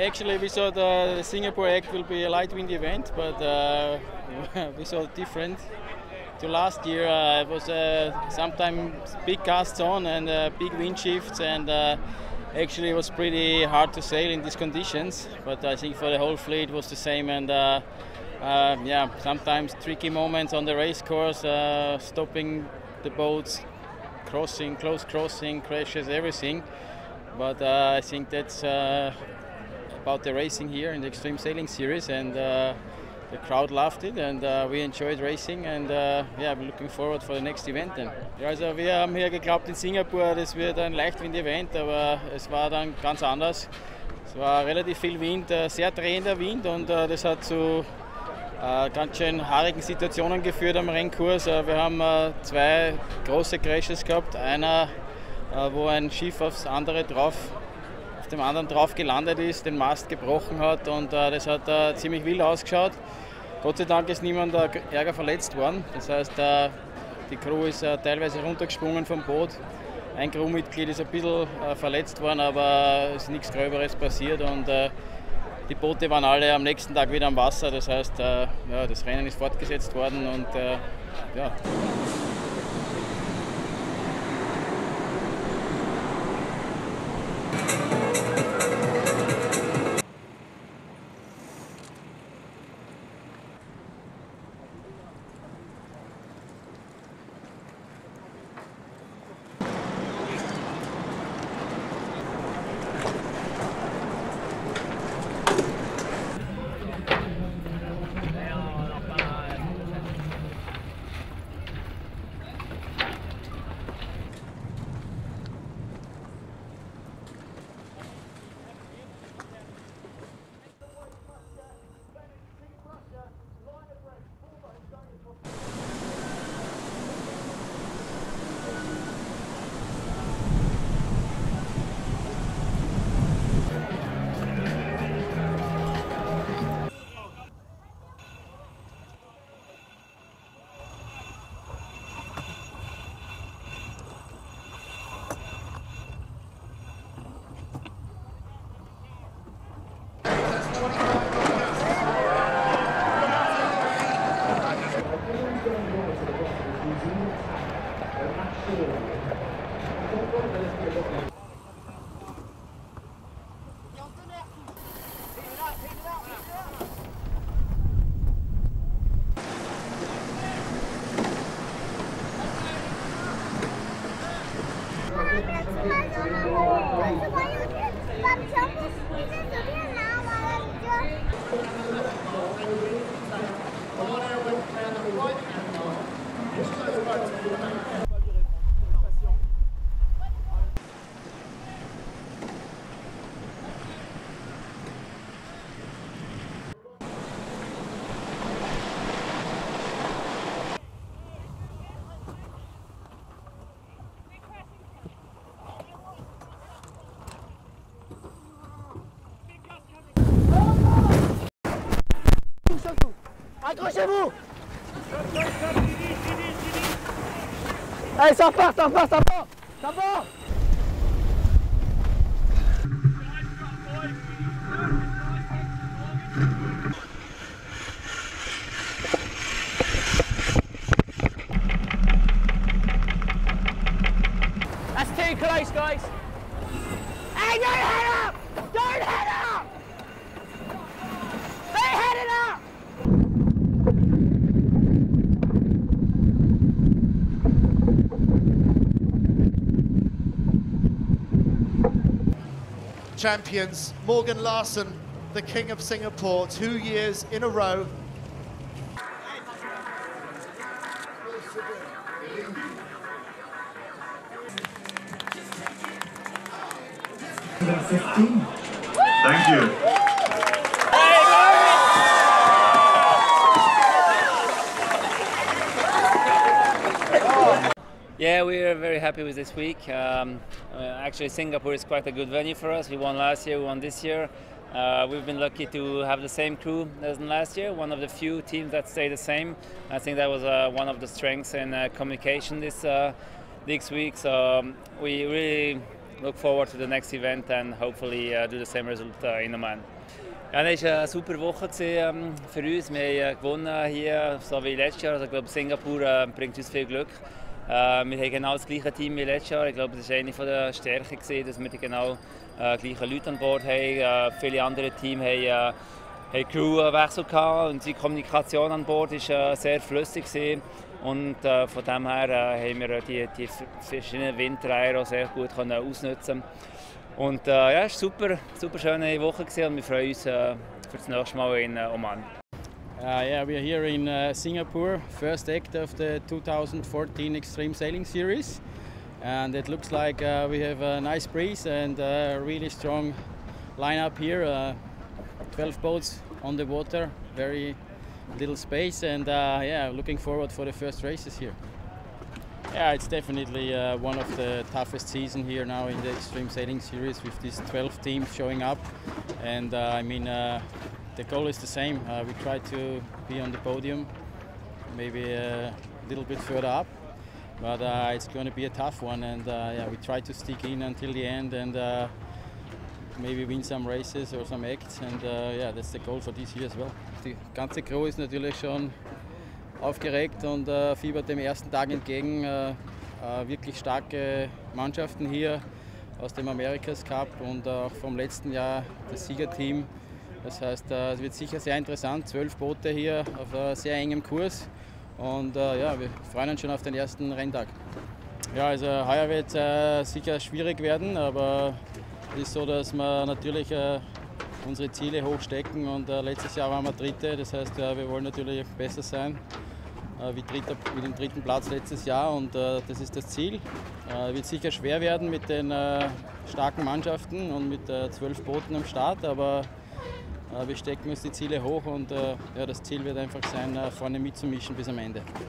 Actually, we thought the Singapore act will be a light wind event, but we saw different. To last year, it was sometimes big gusts on and big wind shifts, and actually it was pretty hard to sail in these conditions. But I think for the whole fleet it was the same, and yeah, sometimes tricky moments on the race course, stopping the boats, crossing, close crossing, crashes, everything. But I think that's about the racing here in the Extreme Sailing Series, and the crowd loved it, and we enjoyed racing, and yeah, we're looking forward for the next event then. Ja, also wir haben hier geglaubt in Singapur, das wird ein Leichtwind-Event, aber es war dann ganz anders. Es war relativ viel Wind, sehr drehender Wind, und das hat zu ganz schön haarigen Situationen geführt am Rennkurs. Wir haben zwei große Crashes gehabt, einer wo ein Schiff auf dem anderen drauf gelandet ist, den Mast gebrochen hat, und das hat ziemlich wild ausgeschaut. Gott sei Dank ist niemand ärger verletzt worden. Das heißt, die Crew ist teilweise runtergesprungen vom Boot. Ein Crewmitglied ist ein bisschen verletzt worden, aber es ist nichts Gröberes passiert, und die Boote waren alle am nächsten Tag wieder am Wasser. Das heißt, ja, das Rennen ist fortgesetzt worden, und ja. Accrochez-vous! Allez, ça repart, ça repart, ça part! Ça part! That's too close, guys! Hey, don't head up! Don't head up! They headed up! Champions Morgan Larsen, the King of Singapore, 2 years in a row. Thank you. Yeah, we are very happy with this week. Actually, Singapore is quite a good venue for us. We won last year, we won this year. We've been lucky to have the same crew as last year, one of the few teams that stay the same. I think that was one of the strengths in communication this week. So we really look forward to the next event and hopefully do the same result in Oman. Ja, es war eine super Woche für uns. Wir haben gewonnen hier, so wie letztes Jahr. Also, ich glaube, Singapur bringt uns viel Glück. Wir haben genau das gleiche Team wie letztes Jahr. Ich glaube, das war eine der Stärken, dass wir genau gleiche Leute an Bord haben. Viele andere Teams haben Crewwechsel gehabt und die Kommunikation an Bord war sehr flüssig. Und von dem her haben wir die verschiedenen Windreihen auch sehr gut ausnutzen. Und ja, es war eine super schöne Woche und wir freuen uns für das nächste Mal in Oman. Yeah, we are here in Singapore, first act of the 2014 Extreme Sailing Series. And it looks like we have a nice breeze and a really strong lineup here. 12 boats on the water, very little space, and yeah, looking forward for the first races here. Yeah, it's definitely one of the toughest seasons here now in the Extreme Sailing Series with these 12 teams showing up. And I mean, the goal is the same. We try to be on the podium, maybe a little bit further up, but it's going to be a tough one. And yeah, we try to stick in until the end and maybe win some races or some acts. And yeah, that's the goal for this year as well. Die ganze Crew ist natürlich schon aufgeregt und fiebert dem ersten Tag entgegen. Wirklich starke Mannschaften hier aus dem America's Cup und auch vom letzten Jahr das Siegerteam. Das heißt, es wird sicher sehr interessant. 12 Boote hier auf sehr engem Kurs und ja, wir freuen uns schon auf den ersten Renntag. Ja, also heuer wird es sicher schwierig werden, aber es ist so, dass wir natürlich unsere Ziele hochstecken und letztes Jahr waren wir Dritte, das heißt, wir wollen natürlich besser sein wie den dritten Platz letztes Jahr und das ist das Ziel. Wird sicher schwer werden mit den starken Mannschaften und mit 12 Booten am Start, aber wir stecken uns die Ziele hoch und ja, das Ziel wird einfach sein, vorne mitzumischen bis am Ende.